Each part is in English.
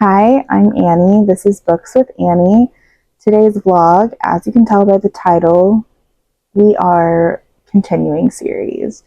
Hi, I'm Annie. This is Books with Annie. Today's vlog, as you can tell by the title, we are continuing series.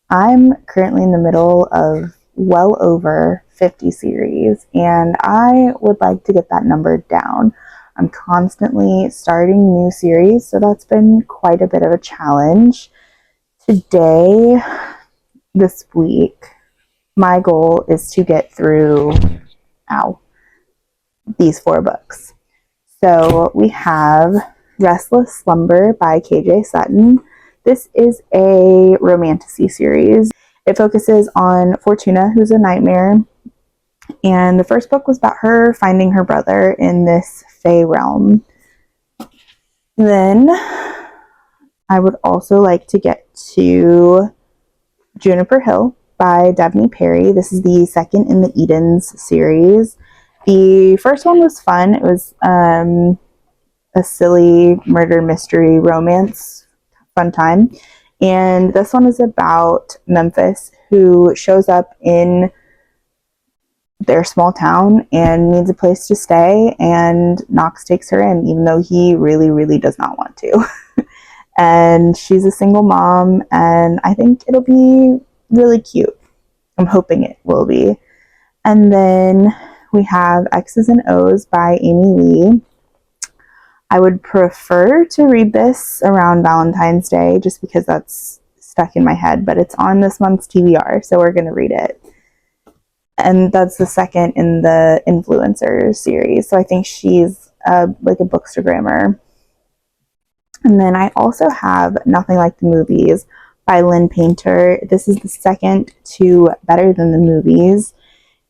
I'm currently in the middle of well over 50 series, and I would like to get that number down. I'm constantly starting new series, so that's been quite a bit of a challenge. Today, this week, my goal is to get through, these 4 books. So we have Restless Slumber by KJ Sutton. This is a romantasy series. It focuses on Fortuna, who's a nightmare, and the first book was about her finding her brother in this Fey realm. Then I would also like to get to Juniper Hill by Devney Perry. This is the second in the Edens series. The first one was fun. It was a silly murder mystery romance, fun time. And this one is about Memphis, who shows up in their small town and needs a place to stay, and Knox takes her in, even though he really, really does not want to. And she's a single mom, and I think it'll be really cute. I'm hoping it will be. And then we have X's and O's by Amy Lee. I would prefer to read this around Valentine's Day just because that's stuck in my head, but it's on this month's TBR, so we're going to read it. And that's the second in the Influencers series, so I think she's like a bookstagrammer. And then I also have Nothing Like the Movies by Lynn Painter. This is the second to Better Than the Movies,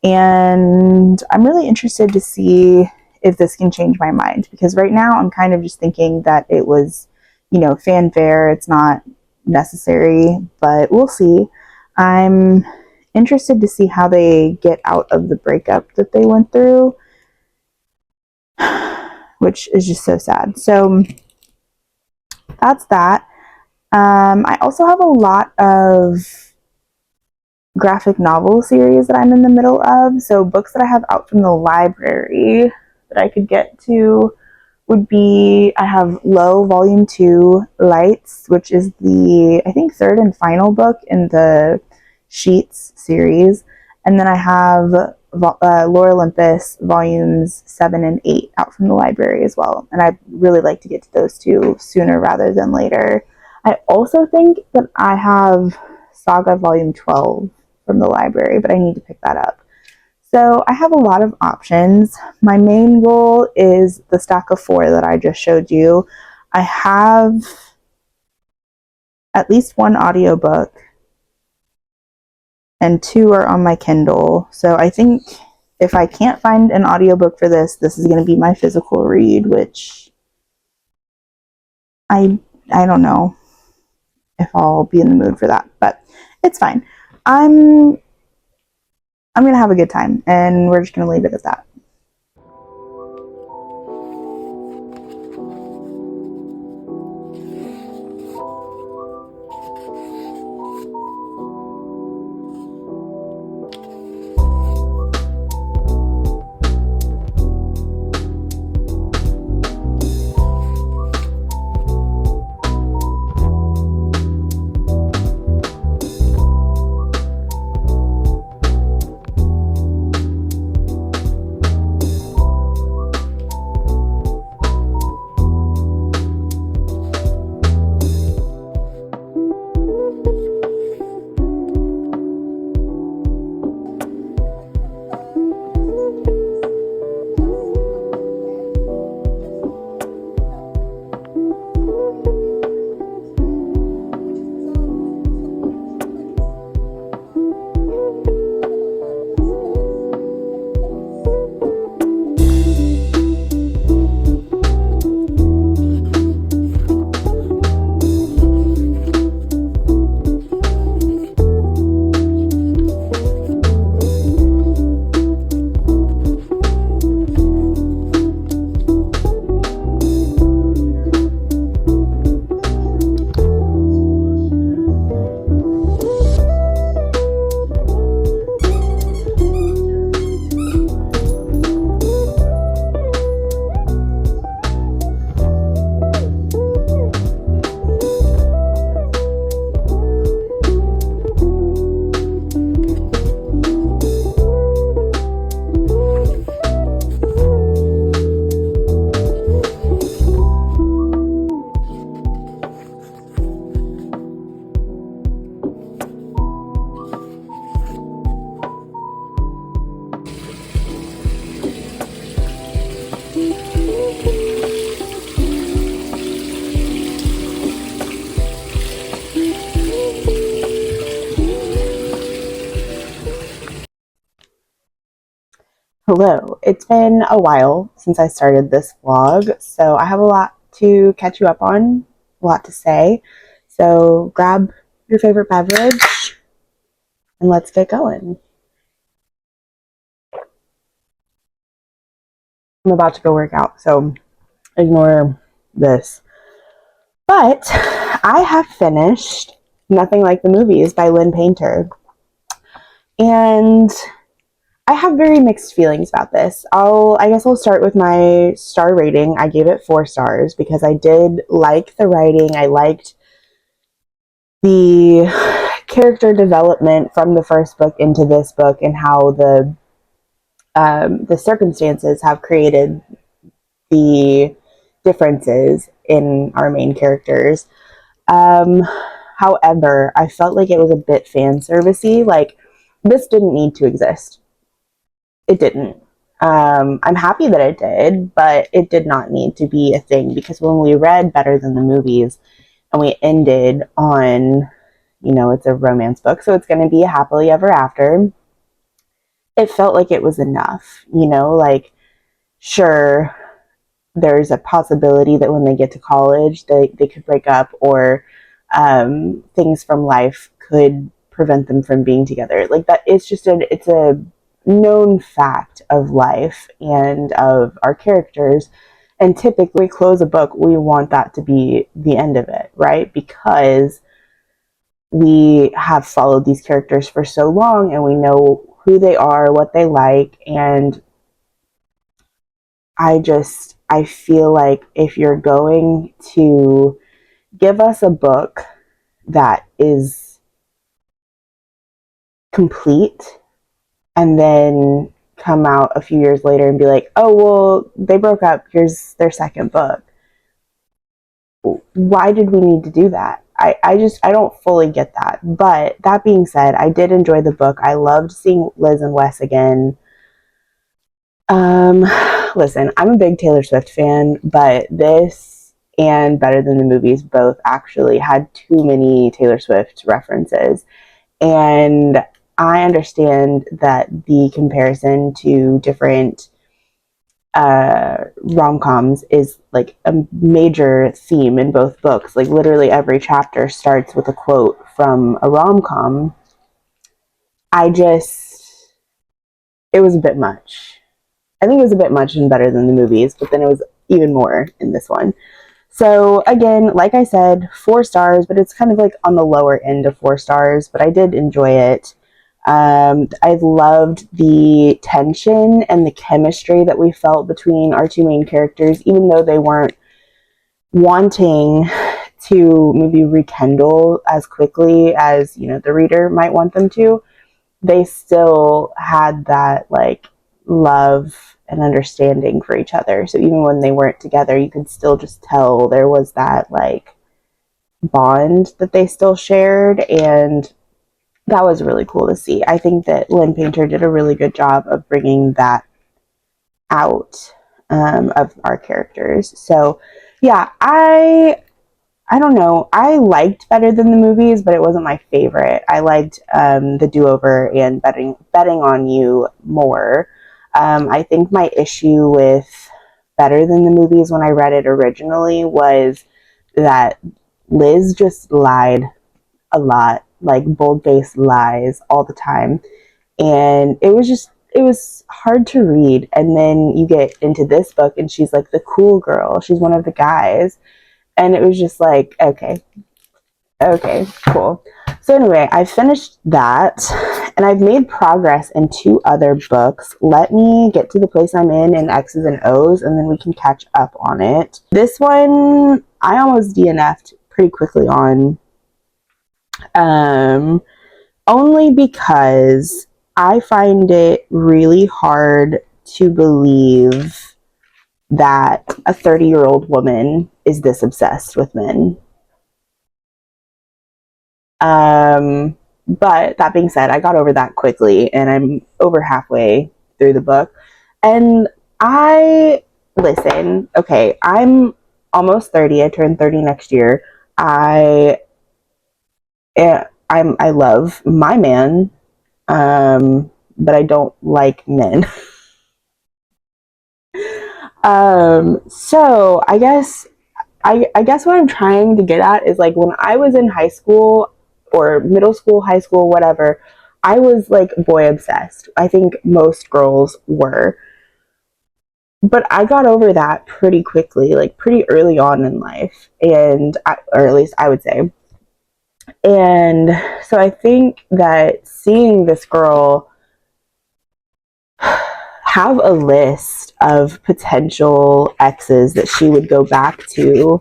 and I'm really interested to see if this can change my mind, because right now I'm kind of just thinking that it was, fanfare. It's not necessary, but we'll see. I'm interested to see how they get out of the breakup that they went through, which is just so sad. So that's that. I also have a lot of graphic novel series that I'm in the middle of. So books that I have out from the library that I could get to would be, I have Low Volume 2 Lights, which is the, I think, third and final book in the Sheets series. And then I have Lore Olympus Volumes 7 and 8 out from the library as well. And I'd really like to get to those two sooner rather than later. I also think that I have Saga Volume 12 from the library, but I need to pick that up. So I have a lot of options. My main goal is the stack of 4 that I just showed you. I have at least 1 audiobook and 2 are on my Kindle. So I think if I can't find an audiobook for this, this is going to be my physical read, which I don't know if I'll be in the mood for that, but it's fine. I'm going to have a good time, and we're just going to leave it at that. Hello, it's been a while since I started this vlog, so I have a lot to catch you up on, a lot to say. So grab your favorite beverage and let's get going. I'm about to go work out, so ignore this. But I have finished Nothing Like the Movies by Lynn Painter, and I have very mixed feelings about this. I guess I'll start with my star rating. I gave it 4 stars because I did like the writing. I liked the character development from the first book into this book and how the circumstances have created the differences in our main characters. Um, However, I felt like it was a bit fan servicey. Like, this didn't need to exist. It didn't. I'm happy that it did, but it did not need to be a thing because when we read Better Than the Movies and we ended on, it's a romance book, so it's going to be a happily ever after, it felt like it was enough, like, sure, there's a possibility that when they get to college, they could break up or things from life could prevent them from being together. Like that, it's a known fact of life and of our characters. And typically, close a book, we want that to be the end of it, right? Because we have followed these characters for so long and we know who they are, what they like, and I feel like if you're going to give us a book that is complete and then come out a few years later and be like, oh, well, they broke up, here's their second book. Why did we need to do that? I don't fully get that. But that being said, I did enjoy the book. I loved seeing Liz and Wes again. Um, Listen, I'm a big Taylor Swift fan, but this and Better Than the Movies both actually had too many Taylor Swift references. And I understand that the comparison to different rom-coms is like a major theme in both books. Like literally every chapter starts with a quote from a rom-com. It was a bit much. I think it was a bit much and Better Than the Movies, but then it was even more in this one. So again, like I said, 4 stars, but it's kind of like on the lower end of 4 stars, but I did enjoy it. I loved the tension and the chemistry that we felt between our 2 main characters, even though they weren't wanting to maybe rekindle as quickly as, the reader might want them to. They still had that like love and understanding for each other. So even when they weren't together, you could still just tell there was that like bond that they still shared, and that was really cool to see. I think that Lynn Painter did a really good job of bringing that out of our characters. So yeah, I don't know. I liked Better Than the Movies, but it wasn't my favorite. I liked The Do-Over and Betting on You more. I think my issue with Better Than the Movies when I read it originally was that Liz just lied a lot, like bold-faced lies all the time. And it was hard to read. And then you get into this book and she's like the cool girl. She's one of the guys. And it was just like, okay, cool. So anyway, I finished that and I've made progress in 2 other books. Let me get to the place I'm in X's and O's, and then we can catch up on it. This one, I almost DNF'd pretty quickly on, only because I find it really hard to believe that a 30-year-old woman is this obsessed with men. But that being said, I got over that quickly and I'm over halfway through the book. And I listen, okay, I'm almost 30. I turn 30 next year. I I love my man, but I don't like men. So I guess what I'm trying to get at is like when I was in high school or middle school, high school, whatever, I was like boy obsessed. I think most girls were. But I got over that pretty quickly, like pretty early on in life, or at least I would say. And so I think that seeing this girl have a list of potential exes that she would go back to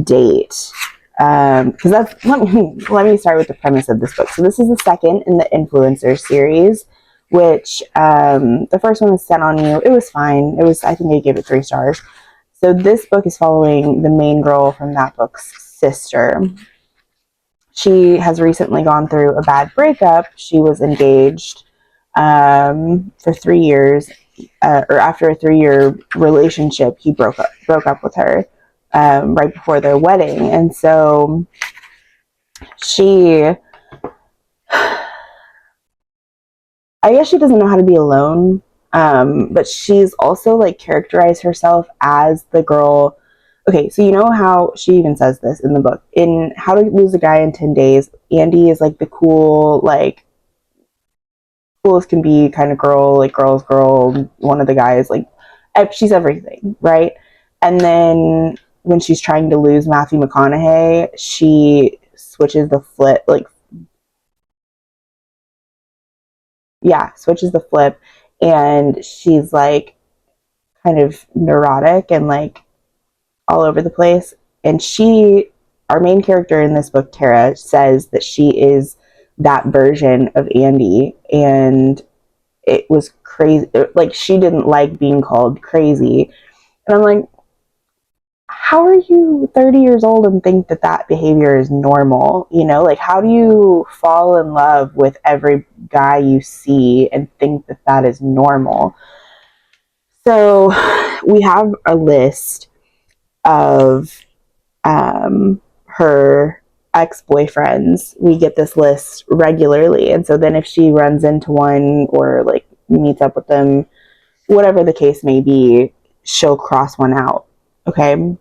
date. Because that's let me start with the premise of this book. So this is the second in the influencer series, which the first one was Sent on You. It was fine. It was, I think I gave it 3 stars. So this book is following the main girl from that book's sister. She has recently gone through a bad breakup. She was engaged for 3 years, or after a 3-year relationship, he broke up with her right before their wedding, and so she, I guess she doesn't know how to be alone, but she's also like characterized herself as the girl. Okay, so you know how she even says this in the book in How to Lose a Guy in 10 Days. Andy is like the cool, like cool as can be kind of girl, like girl's girl. One of the guys, like she's everything, right? And then when she's trying to lose Matthew McConaughey, she switches the flip, like yeah, switches the flip, and she's like kind of neurotic and like all over the place. And our main character in this book, Tara, says that she is that version of Andy, and it was crazy. Like she didn't like being called crazy, and I'm like, how are you 30 years old and think that that behavior is normal? You know, like how do you fall in love with every guy you see and think that that is normal? So we have a list of her ex-boyfriends. We get this list regularly, and so then if she runs into one or like meets up with them, whatever the case may be, she'll cross one out. Okay,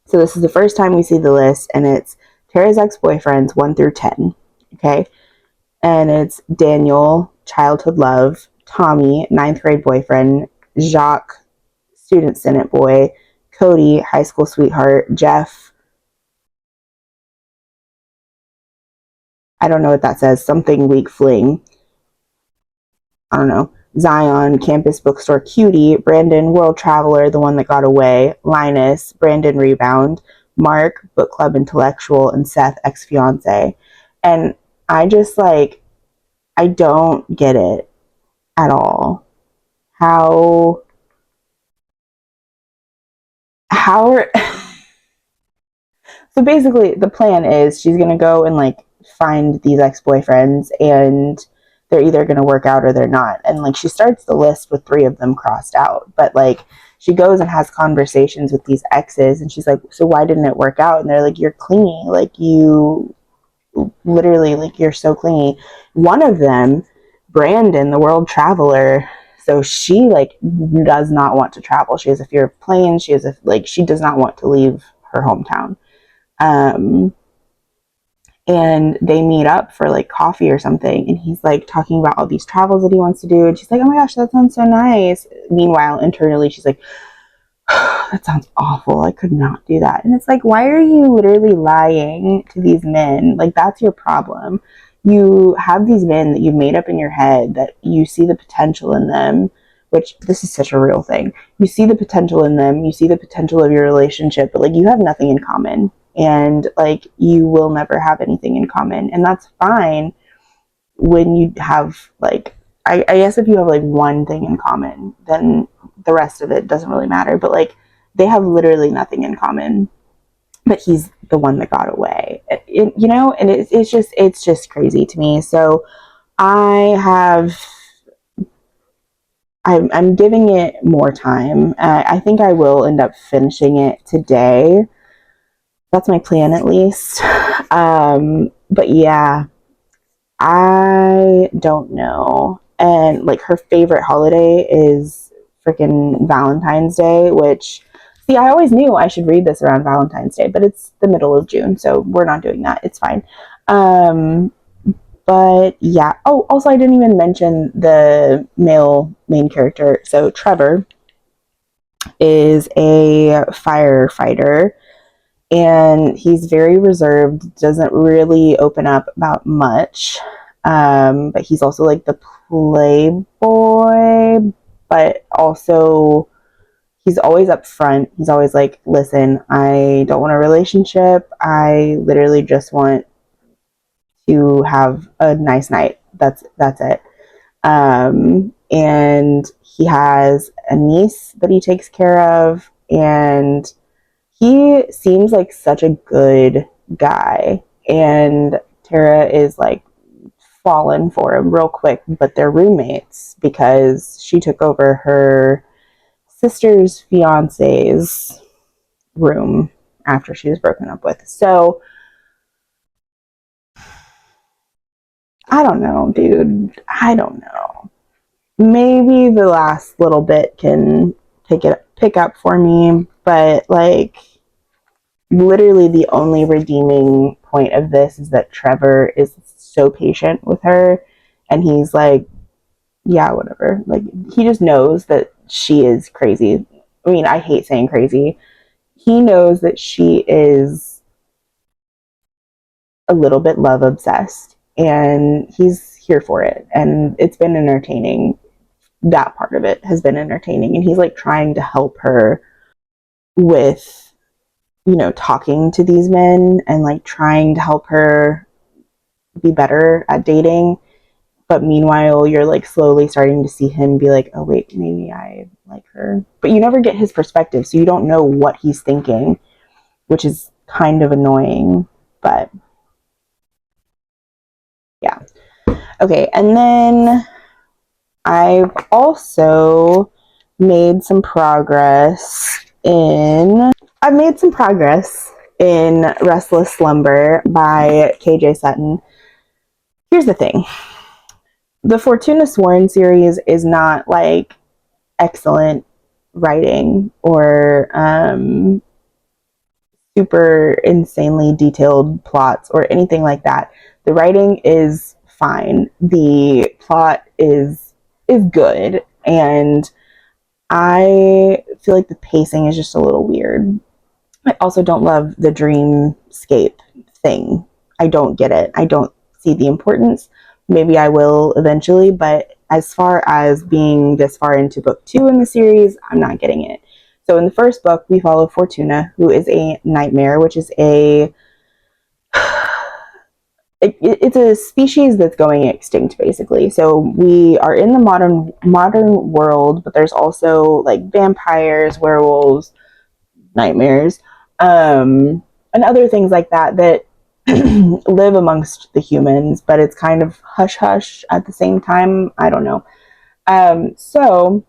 so this is the first time we see the list, and it's Tara's ex-boyfriends 1 through 10. Okay, and it's Daniel, childhood love; Tommy, ninth grade boyfriend; Jacques, student senate boy; Cody, high school sweetheart; Jeff, I don't know what that says, something weak fling, I don't know; Zion, campus bookstore cutie; Brandon, world traveler, the one that got away; Linus, Brandon rebound; Mark, book club intellectual; and Seth, ex-fiance. And I just like, I don't get it at all. How, how are, so basically the plan is she's going to go and like find these ex-boyfriends, and they're either going to work out or they're not. And like she starts the list with 3 of them crossed out, but like she goes and has conversations with these exes, and she's like, so why didn't it work out? And they're like, you're clingy, like you literally, like you're so clingy. One of them, Brandon, the world traveler, so she like does not want to travel. She has a fear of planes. She has a like she does not want to leave her hometown. um and they meet up for like coffee or something, and he's like talking about all these travels that he wants to do, and she's like, oh my gosh, that sounds so nice. Meanwhile, internally, she's like, that sounds awful, I could not do that. And it's like, why are you literally lying to these men? Like, that's your problem. You have these men that you've made up in your head that you see the potential in them, which this is such a real thing. You see the potential in them, you see the potential of your relationship, but like you have nothing in common, and like you will never have anything in common, and that's fine. When you have like, I guess if you have like one thing in common, then the rest of it doesn't really matter. But like they have literally nothing in common. But he's the one that got away, you know, and it's just crazy to me. So I have I'm giving it more time. I think I will end up finishing it today. That's my plan, at least. But yeah, I don't know. And like her favorite holiday is freaking Valentine's Day, which, see, I always knew I should read this around Valentine's Day, but it's the middle of June, so we're not doing that. It's fine. Um, but yeah. Oh, also, I didn't even mention the male main character. So Trevor is a firefighter, and he's very reserved, doesn't really open up about much. But he's also like the playboy, but also he's always up front. He's always like, listen, I don't want a relationship. I literally just want to have a nice night. That's it. And he has a niece that he takes care of, and he seems like such a good guy. And Tara is like fallen for him real quick, but they're roommates because she took over her sister's fiance's room after she was broken up with. So I don't know, dude. I don't know. Maybe the last little bit can pick up for me, but like literally the only redeeming point of this is that Trevor is so patient with her, and he's like, yeah, whatever. Like he just knows that she is crazy. I mean, I hate saying crazy. He knows that she is a little bit love obsessed, and he's here for it, and it's been entertaining. That part of it has been entertaining, and he's like trying to help her with, you know, talking to these men and like trying to help her be better at dating. But meanwhile, you're like slowly starting to see him be like, oh wait, maybe I like her. But you never get his perspective, so you don't know what he's thinking, which is kind of annoying. But yeah. Okay, and then I've also made some progress in I've made some progress in Restless Slumber by KJ Sutton. Here's the thing. The Fortuna Sworn series is not like excellent writing or super insanely detailed plots or anything like that. The writing is fine. The plot is good, and I feel like the pacing is just a little weird. I also don't love the dreamscape thing. I don't get it. I don't see the importance. Maybe I will eventually, but as far as being this far into book 2 in the series, I'm not getting it. So in the first book, we follow Fortuna, who is a nightmare, which is it's a species that's going extinct, basically. So we are in the modern world, but there's also like vampires, werewolves, nightmares, and other things like that that live amongst the humans, but it's kind of hush hush at the same time. I don't know. So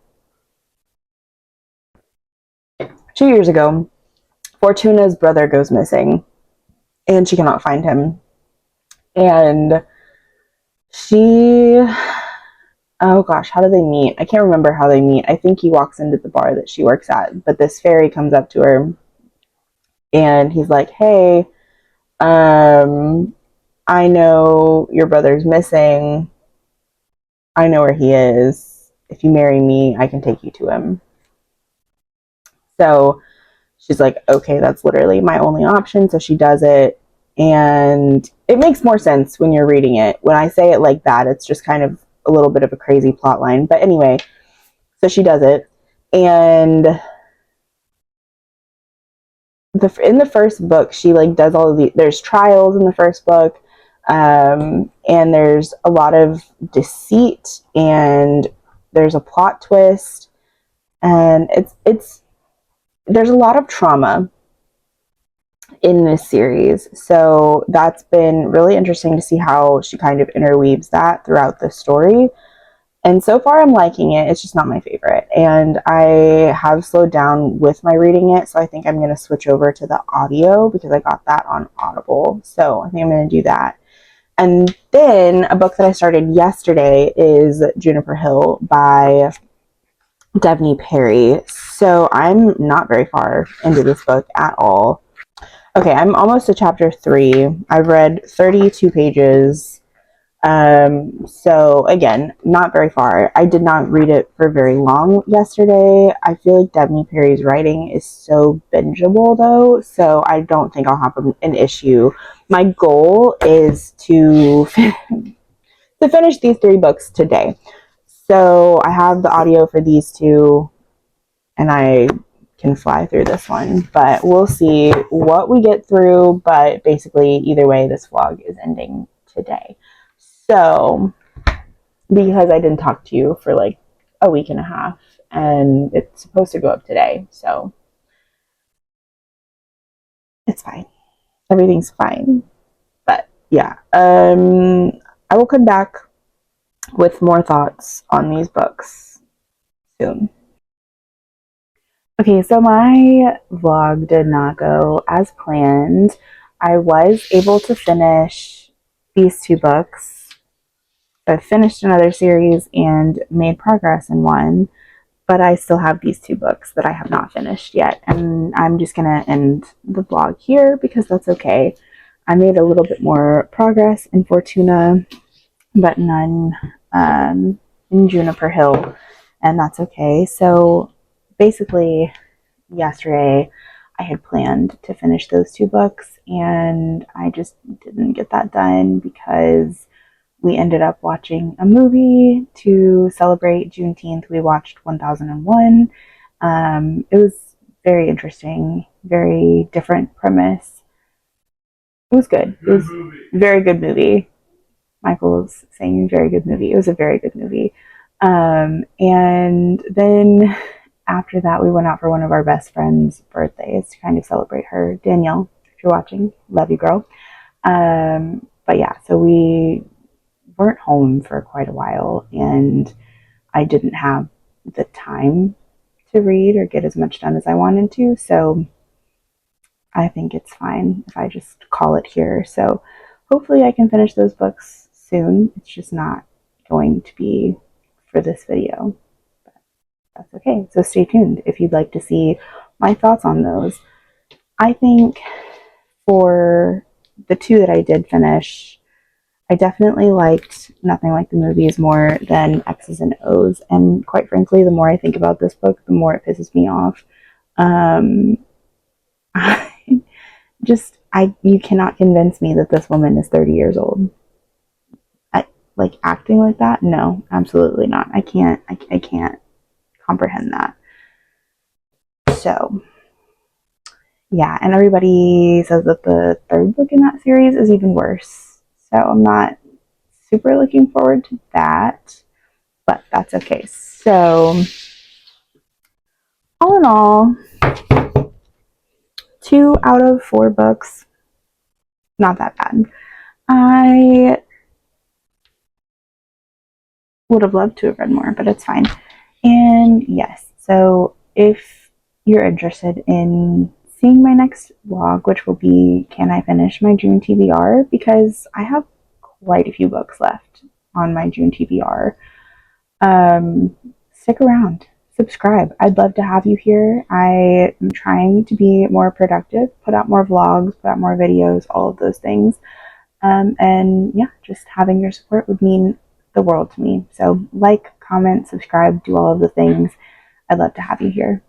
2 years ago, Fortuna's brother goes missing, and she cannot find him. And she, oh gosh, how do they meet? I can't remember how they meet. I think he walks into the bar that she works at, but this fairy comes up to her, and he's like, hey, um, I know your brother's missing. I know where he is. If you marry me, I can take you to him. So she's like, okay, that's literally my only option. So she does it. And it makes more sense when you're reading it. When I say it like that, it's just kind of a little bit of a crazy plot line. But anyway, so she does it. And in the first book, she like does all of the, there's trials in the first book. And there's a lot of deceit, and there's a plot twist, and it's there's a lot of trauma in this series. So that's been really interesting to see how she kind of interweaves that throughout the story. And so far I'm liking it. It's just not my favorite. And I have slowed down with my reading it. So I think I'm going to switch over to the audio because I got that on Audible. So I think I'm going to do that. And then a book that I started yesterday is Juniper Hill by Devney Perry. So I'm not very far into this book at all. Okay, I'm almost to chapter 3. I've read 32 pages. So again, not very far. I did not read it for very long yesterday. I feel like Devney Perry's writing is so bingeable though, so I don't think I'll have an issue. My goal is to finish these 3 books today. So I have the audio for these 2 and I can fly through this one, but we'll see what we get through. But basically, either way, this vlog is ending today. So, because I didn't talk to you for like a week and a half, and it's supposed to go up today, so it's fine. Everything's fine. But yeah, I will come back with more thoughts on these books soon. Okay, so my vlog did not go as planned. I was able to finish these 2 books. I finished another series and made progress in one, but I still have these 2 books that I have not finished yet. And I'm just going to end the vlog here because that's okay. I made a little bit more progress in Fortuna, but none in Juniper Hill, and that's okay. So basically, yesterday I had planned to finish those 2 books and I just didn't get that done because we ended up watching a movie to celebrate Juneteenth. We watched 1001. It was very interesting, very different premise. It was good. It was a very good movie. Michael was saying very good movie. It was a very good movie. And then after that, we went out for one of our best friends' birthdays to kind of celebrate her. Danielle, if you're watching, love you, girl. But yeah, so we weren't home for quite a while, and I didn't have the time to read or get as much done as I wanted to. So I think it's fine if I just call it here. So hopefully I can finish those books soon. It's just not going to be for this video. But that's okay. So stay tuned if you'd like to see my thoughts on those. I think for the 2 that I did finish, I definitely liked Nothing Like the Movies more than X's and O's. And quite frankly, the more I think about this book, the more it pisses me off. You cannot convince me that this woman is 30 years old. Like acting like that? No, absolutely not. I can't comprehend that. So, yeah, and everybody says that the 3rd book in that series is even worse. So I'm not super looking forward to that, but that's okay. So, all in all, 2 out of 4 books, not that bad. I would have loved to have read more, but it's fine. And yes, so if you're interested in seeing my next vlog, which will be Can I Finish My June TBR, because I have quite a few books left on my June TBR, stick around, subscribe. I'd love to have you here. I am trying to be more productive, put out more vlogs, put out more videos, all of those things. And yeah, just having your support would mean the world to me. So like, comment, subscribe, do all of the things. I'd love to have you here.